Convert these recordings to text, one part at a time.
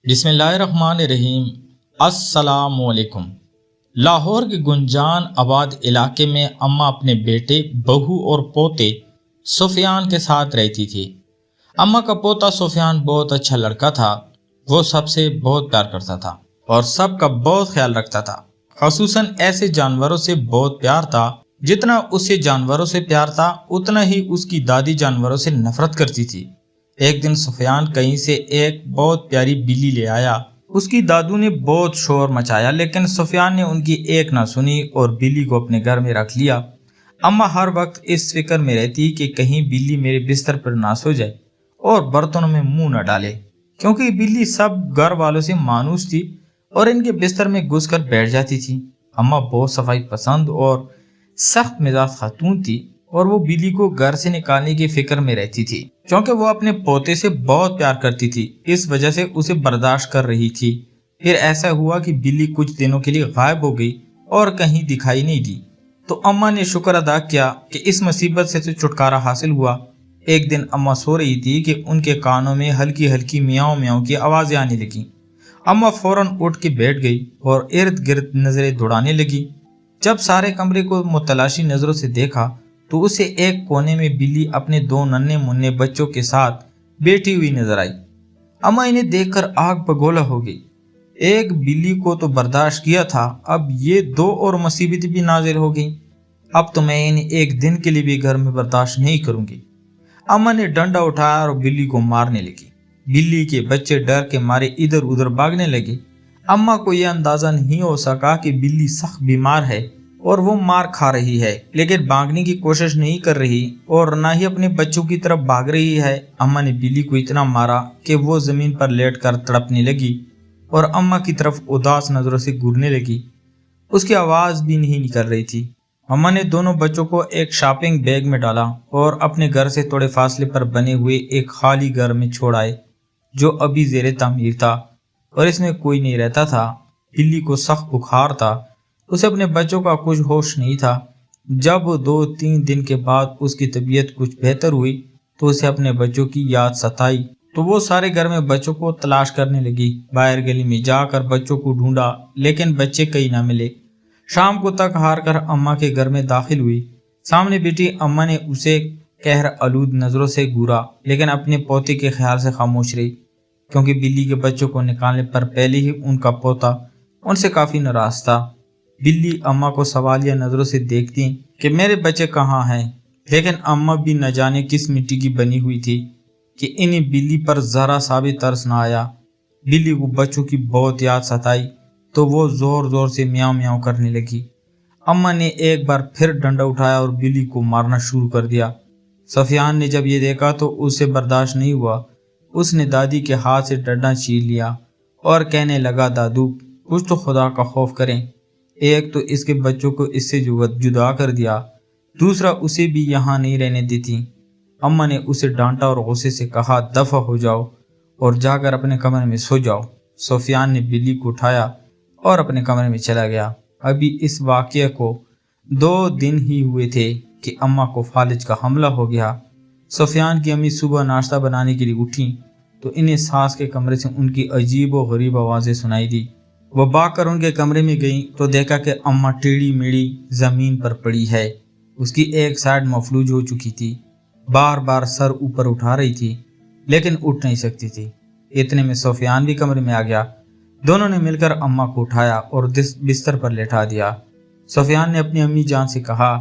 بسم اللہ الرحمن الرحیم۔ السلام علیکم۔ لاہور کے گنجان آباد علاقے میں اماں اپنے بیٹے، بہو اور پوتے سفیان کے ساتھ رہتی تھی۔ اماں کا پوتا سفیان بہت اچھا لڑکا تھا۔ وہ سب سے بہت پیار کرتا تھا اور سب کا بہت خیال رکھتا تھا، خصوصاً ایسے جانوروں سے بہت پیار تھا۔ جتنا اسے جانوروں سے پیار تھا اتنا ہی اس کی دادی جانوروں سے نفرت کرتی تھی۔ ایک دن سفیان کہیں سے ایک بہت پیاری بلی لے آیا۔ اس کی دادو نے بہت شور مچایا لیکن سفیان نے ان کی ایک نہ سنی اور بلی کو اپنے گھر میں رکھ لیا۔ اماں ہر وقت اس فکر میں رہتی کہ کہیں بلی میرے بستر پر نہ سو جائے اور برتنوں میں منہ نہ ڈالے، کیونکہ بلی سب گھر والوں سے مانوس تھی اور ان کے بستر میں گھس کر بیٹھ جاتی تھی۔ اماں بہت صفائی پسند اور سخت مزاج خاتون تھی اور وہ بلی کو گھر سے نکالنے کی فکر میں رہتی تھی، کیونکہ وہ اپنے پوتے سے بہت پیار کرتی تھی، اس وجہ سے اسے برداشت کر رہی تھی۔ پھر ایسا ہوا کہ بلی کچھ دنوں کے لیے غائب ہو گئی اور کہیں دکھائی نہیں دی، تو اماں نے شکر ادا کیا کہ اس مصیبت سے تو چھٹکارا حاصل ہوا۔ ایک دن اماں سو رہی تھی کہ ان کے کانوں میں ہلکی ہلکی میاؤں میاؤں کی آوازیں آنے لگیں۔ اماں فوراً اٹھ کے بیٹھ گئی اور ارد گرد نظریں دوڑانے لگی۔ جب سارے کمرے کو متلاشی نظروں سے دیکھا تو اسے ایک کونے میں بلی اپنے دو ننھے منھے بچوں کے ساتھ بیٹھی ہوئی نظر آئی۔ اماں انہیں دیکھ کر آگ بگولا ہو گئی۔ ایک بلی کو تو برداشت کیا تھا، اب یہ دو اور مصیبتیں بھی نازل ہو گئیں۔ اب تو میں انہیں ایک دن کے لیے بھی گھر میں برداشت نہیں کروں گی۔ اماں نے ڈنڈا اٹھایا اور بلی کو مارنے لگی۔ بلی کے بچے ڈر کے مارے ادھر ادھر بھاگنے لگے۔ اماں کو یہ اندازہ نہیں ہو سکا کہ بلی سخت بیمار ہے اور وہ مار کھا رہی ہے، لیکن بھاگنے کی کوشش نہیں کر رہی اور نہ ہی اپنے بچوں کی طرف بھاگ رہی ہے۔ اماں نے بلی کو اتنا مارا کہ وہ زمین پر لیٹ کر تڑپنے لگی اور اماں کی طرف اداس نظروں سے گھورنے لگی۔ اس کی آواز بھی نہیں نکل رہی تھی۔ اماں نے دونوں بچوں کو ایک شاپنگ بیگ میں ڈالا اور اپنے گھر سے تھوڑے فاصلے پر بنے ہوئے ایک خالی گھر میں چھوڑ آئے، جو ابھی زیر تعمیر تھا اور اس میں کوئی نہیں رہتا تھا۔ بلی کو سخت بخار تھا، اسے اپنے بچوں کا کچھ ہوش نہیں تھا۔ جب 2-3 دن کے بعد اس کی طبیعت کچھ بہتر ہوئی تو اسے اپنے بچوں کی یاد ستائی، تو وہ سارے گھر میں بچوں کو تلاش کرنے لگی۔ باہر گلی میں جا کر بچوں کو ڈھونڈا لیکن بچے کہیں نہ ملے۔ شام کو تک ہار کر اماں کے گھر میں داخل ہوئی۔ سامنے بیٹی اماں نے اسے قہر آلود نظروں سے گھورا لیکن اپنے پوتے کے خیال سے خاموش رہی، کیونکہ بلی کے بچوں کو نکالنے پر پہلے ہی ان کا پوتا ان سے کافی ناراض تھا۔ بلی اماں کو سوالیہ نظروں سے دیکھتی کہ میرے بچے کہاں ہیں، لیکن اماں بھی نہ جانے کس مٹی کی بنی ہوئی تھی کہ انہیں بلی پر ذرا سا بھی ترس نہ آیا۔ بلی کو بچوں کی بہت یاد ستائی تو وہ زور زور سے میاؤں میاؤں کرنے لگی۔ اماں نے ایک بار پھر ڈنڈا اٹھایا اور بلی کو مارنا شروع کر دیا۔ سفیان نے جب یہ دیکھا تو اسے برداشت نہیں ہوا۔ اس نے دادی کے ہاتھ سے ڈنڈا چھین لیا اور کہنے لگا، دادو کچھ تو خدا کا خوف کریں، ایک تو اس کے بچوں کو اس سے جدا کر دیا، دوسرا اسے بھی یہاں نہیں رہنے دیتی۔ اماں نے اسے ڈانٹا اور غصے سے کہا، دفع ہو جاؤ اور جا کر اپنے کمرے میں سو جاؤ۔ سفیان نے بلی کو اٹھایا اور اپنے کمرے میں چلا گیا۔ ابھی اس واقعے کو 2 دن ہی ہوئے تھے کہ اماں کو فالج کا حملہ ہو گیا۔ سفیان کی امی صبح ناشتہ بنانے کے لیے اٹھیں تو انہیں ساس کے کمرے سے ان کی عجیب و غریب آوازیں سنائی دی۔ وہ بھاگ کر ان کے کمرے میں گئیں تو دیکھا کہ اماں ٹیڑھی میڑھی زمین پر پڑی ہے۔ اس کی ایک سائیڈ مفلوج ہو چکی تھی، بار بار سر اوپر اٹھا رہی تھی لیکن اٹھ نہیں سکتی تھی۔ اتنے میں سفیان بھی کمرے میں آ گیا۔ دونوں نے مل کر اماں کو اٹھایا اور بستر پر لٹا دیا۔ سفیان نے اپنی امی جان سے کہا،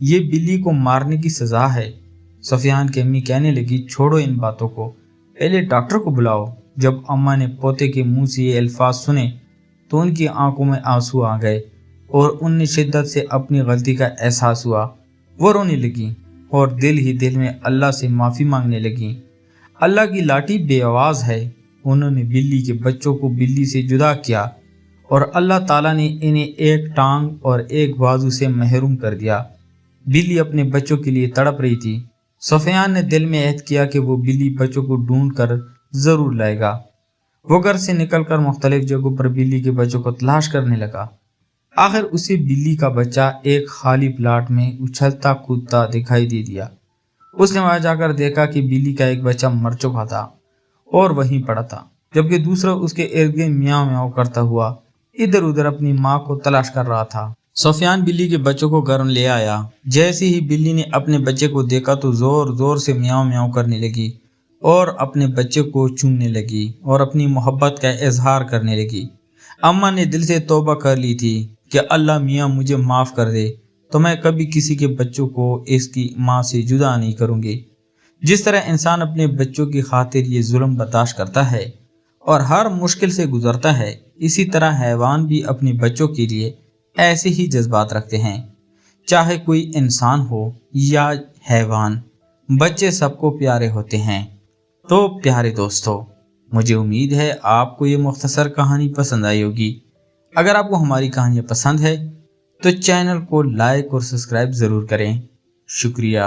یہ بلی کو مارنے کی سزا ہے۔ سفیان کی امی کہنے لگی، چھوڑو ان باتوں کو، پہلے ڈاکٹر کو بلاؤ۔ جب اماں نے پوتے کے منہ سے یہ الفاظ سنے تو ان کی آنکھوں میں آنسو آ گئے اور ان نے شدت سے اپنی غلطی کا احساس ہوا۔ وہ رونے لگیں اور دل ہی دل میں اللہ سے معافی مانگنے لگیں۔ اللہ کی لاٹھی بے آواز ہے، انہوں نے بلی کے بچوں کو بلی سے جدا کیا اور اللہ تعالیٰ نے انہیں ایک ٹانگ اور ایک بازو سے محروم کر دیا۔ بلی اپنے بچوں کے لیے تڑپ رہی تھی۔ سفیان نے دل میں عہد کیا کہ وہ بلی بچوں کو ڈھونڈ کر ضرور لائے گا۔ وہ گھر سے نکل کر مختلف جگہوں پر بلی کے بچوں کو تلاش کرنے لگا۔ آخر اسے بلی کا بچہ ایک خالی پلاٹ میں اچھلتا کودتا دکھائی دے دیا۔ اس نے وہاں جا کر دیکھا کہ بلی کا ایک بچہ مر چکا تھا اور وہیں پڑا تھا۔ جبکہ دوسرا اس کے ارد گرد میاؤں میاؤں کرتا ہوا ادھر ادھر اپنی ماں کو تلاش کر رہا تھا۔ سفیان بلی کے بچوں کو گھر لے آیا۔ جیسے ہی بلی نے اپنے بچے کو دیکھا تو زور زور سے میاؤں میاؤں کرنے لگی اور اپنے بچے کو چومنے لگی اور اپنی محبت کا اظہار کرنے لگی۔ اماں نے دل سے توبہ کر لی تھی کہ اللہ میاں مجھے معاف کر دے تو میں کبھی کسی کے بچوں کو اس کی ماں سے جدا نہیں کروں گی۔ جس طرح انسان اپنے بچوں کی خاطر یہ ظلم برداشت کرتا ہے اور ہر مشکل سے گزرتا ہے، اسی طرح حیوان بھی اپنے بچوں کے لیے ایسے ہی جذبات رکھتے ہیں۔ چاہے کوئی انسان ہو یا حیوان، بچے سب کو پیارے ہوتے ہیں۔ تو پیارے دوستو، مجھے امید ہے آپ کو یہ مختصر کہانی پسند آئی ہوگی۔ اگر آپ کو ہماری کہانیاں پسند ہے تو چینل کو لائک اور سبسکرائب ضرور کریں۔ شکریہ۔